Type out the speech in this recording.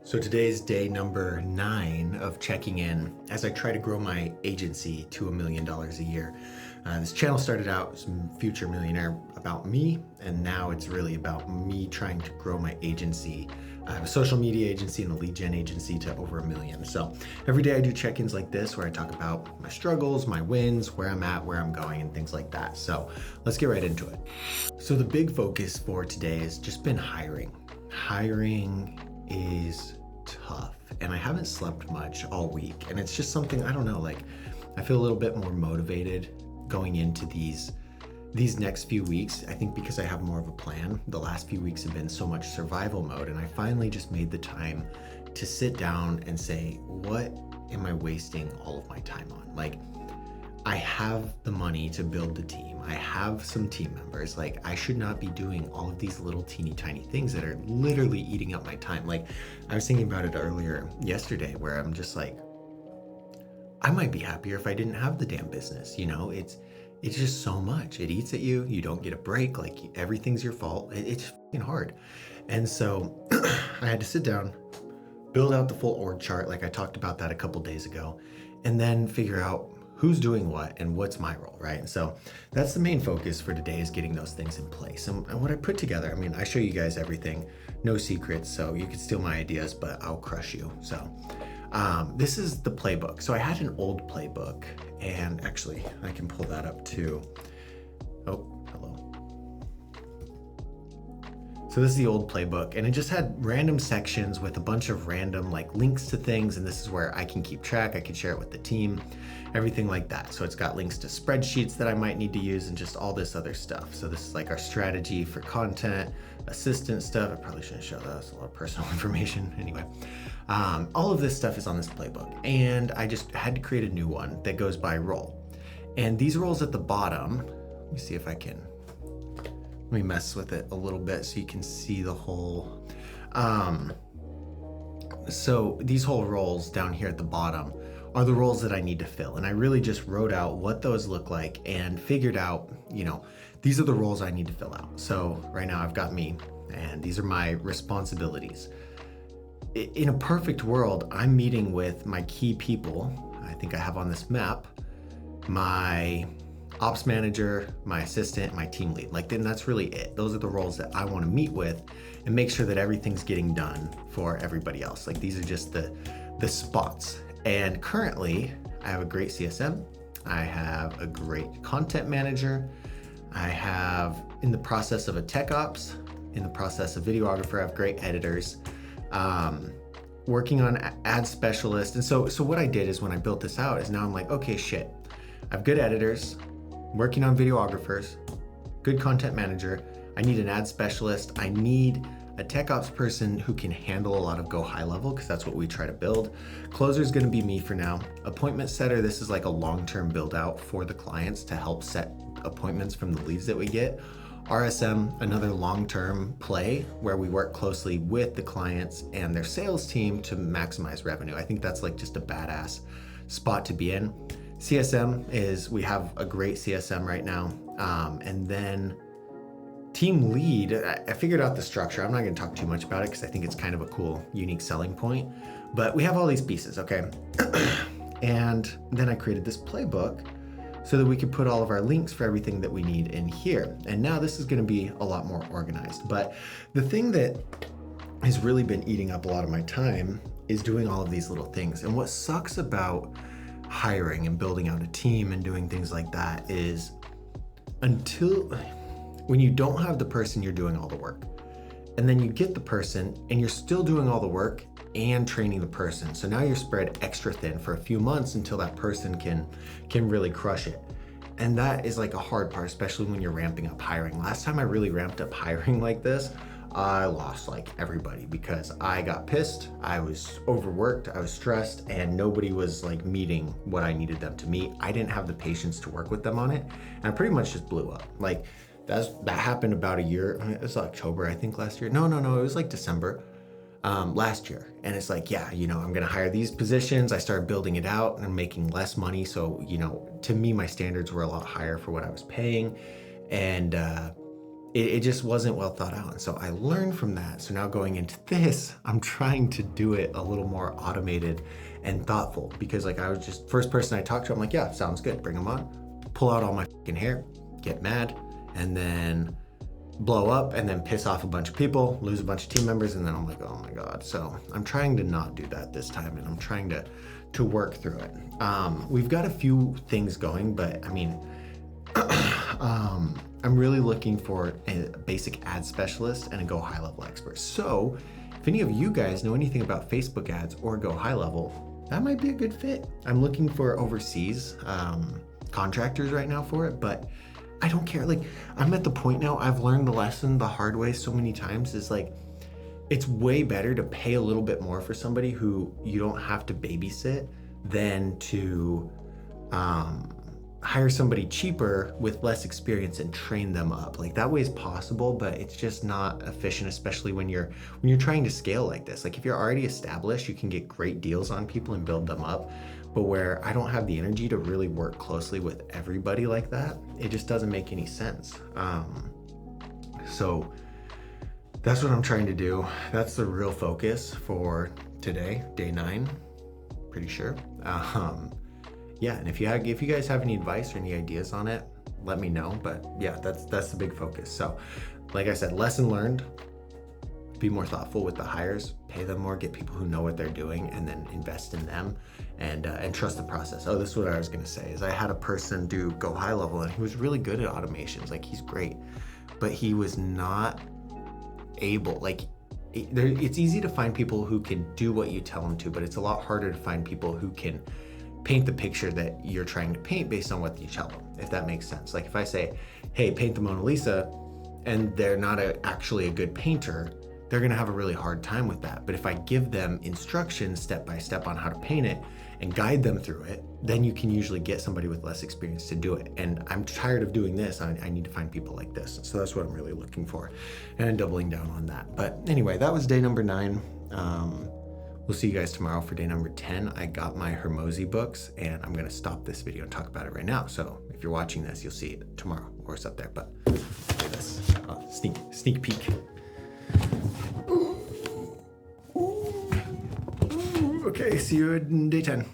So today's day number 9 of checking in as I try to grow my agency to $1 million a year. This channel started out as Future Millionaire about me, and now it's really about me trying to grow my agency. I have a social media agency and a lead gen agency to over $1 million. So every day I do check-ins like this where I talk about my struggles, my wins, where I'm at, where I'm going, and things like that. So let's get right into it. So the big focus for today has just been hiring. Hiring is tough, and I haven't slept much all week, and it's just something, I don't know, like I feel a little bit more motivated going into these next few weeks. I think because I have more of a plan. The last few weeks have been so much survival mode, and I finally just made the time to sit down and say, what am I wasting all of my time on? Like, I have the money to build the team. I have some team members. Like, I should not be doing all of these little teeny tiny things that are literally eating up my time. Like, I was thinking about it earlier yesterday where I'm just like, I might be happier if I didn't have the damn business. You know, it's just so much. It eats at you. You don't get a break. Like, everything's your fault. It's fucking hard. And so I had to sit down, build out the full org chart. Like I talked about that a couple days ago, and then figure out who's doing what and what's my role, right? And so that's the main focus for today, is getting those things in place. And what I put together, I mean, I show you guys everything, no secrets, so you can steal my ideas, but I'll crush you. So this is the playbook. So I had an old playbook, and actually I can pull that up too. Oh, hello. So this is the old playbook, and it just had random sections with a bunch of random like links to things, and this is where I can keep track. I can share it with the team, everything like that. So it's got links to spreadsheets that I might need to use and just all this other stuff. So this is like our strategy for content, assistant stuff. I probably shouldn't show that. That's a lot of personal information. Anyway, all of this stuff is on this playbook, and I just had to create a new one that goes by role. And these roles at the bottom, let me see if I can, let me mess with it a little bit so you can see the whole, so these whole roles down here at the bottom are the roles that I need to fill. And I really just wrote out what those look like and figured out, you know, these are the roles I need to fill out. So right now I've got me, and these are my responsibilities. In a perfect world, I'm meeting with my key people. I think I have on this map, my ops manager, my assistant, my team lead. Like, then that's really it. Those are the roles that I want to meet with and make sure that everything's getting done for everybody else. Like, these are just the spots. And currently I have a great CSM. I have a great content manager. I have, in the process of a tech ops, in the process of videographer, I have great editors, working on ad specialist. And so what I did is, when I built this out, is now I'm like, okay, shit, I have good editors, working on videographers, good content manager. I need an ad specialist. I need a tech ops person who can handle a lot of go high level, because that's what we try to build. Closer is going to be me for now. Appointment setter, this is like a long-term build out for the clients to help set appointments from the leads that we get. RSM, another long-term play where we work closely with the clients and their sales team to maximize revenue. I think that's like just a badass spot to be in. CSM is, we have a great CSM right now. And then team lead, I figured out the structure. I'm not going to talk too much about it because I think it's kind of a cool, unique selling point. But we have all these pieces, okay? And then I created this playbook so that we could put all of our links for everything that we need in here. And now this is going to be a lot more organized. But the thing that has really been eating up a lot of my time is doing all of these little things. And what sucks about hiring and building out a team and doing things like that is, when you don't have the person, you're doing all the work. And then you get the person and you're still doing all the work and training the person. So now you're spread extra thin for a few months until that person can really crush it. And that is like a hard part, especially when you're ramping up hiring. Last time I really ramped up hiring like this, I lost like everybody because I got pissed, I was overworked, I was stressed, and nobody was like meeting what I needed them to meet. I didn't have the patience to work with them on it, and I pretty much just blew up. Like, that happened about a year, it was October, I think, last year. No, it was like December last year. And it's like, yeah, you know, I'm gonna hire these positions. I started building it out and making less money. So, you know, to me, my standards were a lot higher for what I was paying. And it just wasn't well thought out. And so I learned from that. So now going into this, I'm trying to do it a little more automated and thoughtful, because like I was just first person I talked to, I'm like, yeah, sounds good, bring them on, pull out all my fucking hair, get mad, and then blow up, and then piss off a bunch of people, lose a bunch of team members, and then I'm like, oh my God. So I'm trying to not do that this time, and I'm trying to work through it. We've got a few things going, but I mean, I'm really looking for a basic ad specialist and a go high level expert. So if any of you guys know anything about Facebook ads or go high level, that might be a good fit. I'm looking for overseas contractors right now for it, but I don't care. Like, I'm at the point now, I've learned the lesson the hard way so many times, is like, it's way better to pay a little bit more for somebody who you don't have to babysit than to hire somebody cheaper with less experience and train them up. Like, that way is possible, but it's just not efficient, especially when you're trying to scale like this. Like, if you're already established, you can get great deals on people and build them up. But where I don't have the energy to really work closely with everybody like that, it just doesn't make any sense. So that's what I'm trying to do. That's the real focus for today, day 9, pretty sure. Yeah, and if you guys have any advice or any ideas on it, let me know. But yeah, that's the big focus. So like I said, lesson learned, be more thoughtful with the hires, pay them more, get people who know what they're doing, and then invest in them, and trust the process. Oh, this is what I was gonna say, is I had a person do go high level, and he was really good at automations. Like, he's great, but he was not able, like, it's easy to find people who can do what you tell them to, but it's a lot harder to find people who can paint the picture that you're trying to paint based on what you tell them, if that makes sense. Like, if I say, hey, paint the Mona Lisa, and they're not actually a good painter, they're gonna have a really hard time with that. But if I give them instructions step by step on how to paint it and guide them through it, then you can usually get somebody with less experience to do it. And I'm tired of doing this. I need to find people like this. So that's what I'm really looking for, and I'm doubling down on that. But anyway, that was day number 9. We'll see you guys tomorrow for day number 10. I got my Hermosi books, and I'm gonna stop this video and talk about it right now. So if you're watching this, you'll see it tomorrow, or it's up there. But look at this, sneak peek. Okay, see you in day 10.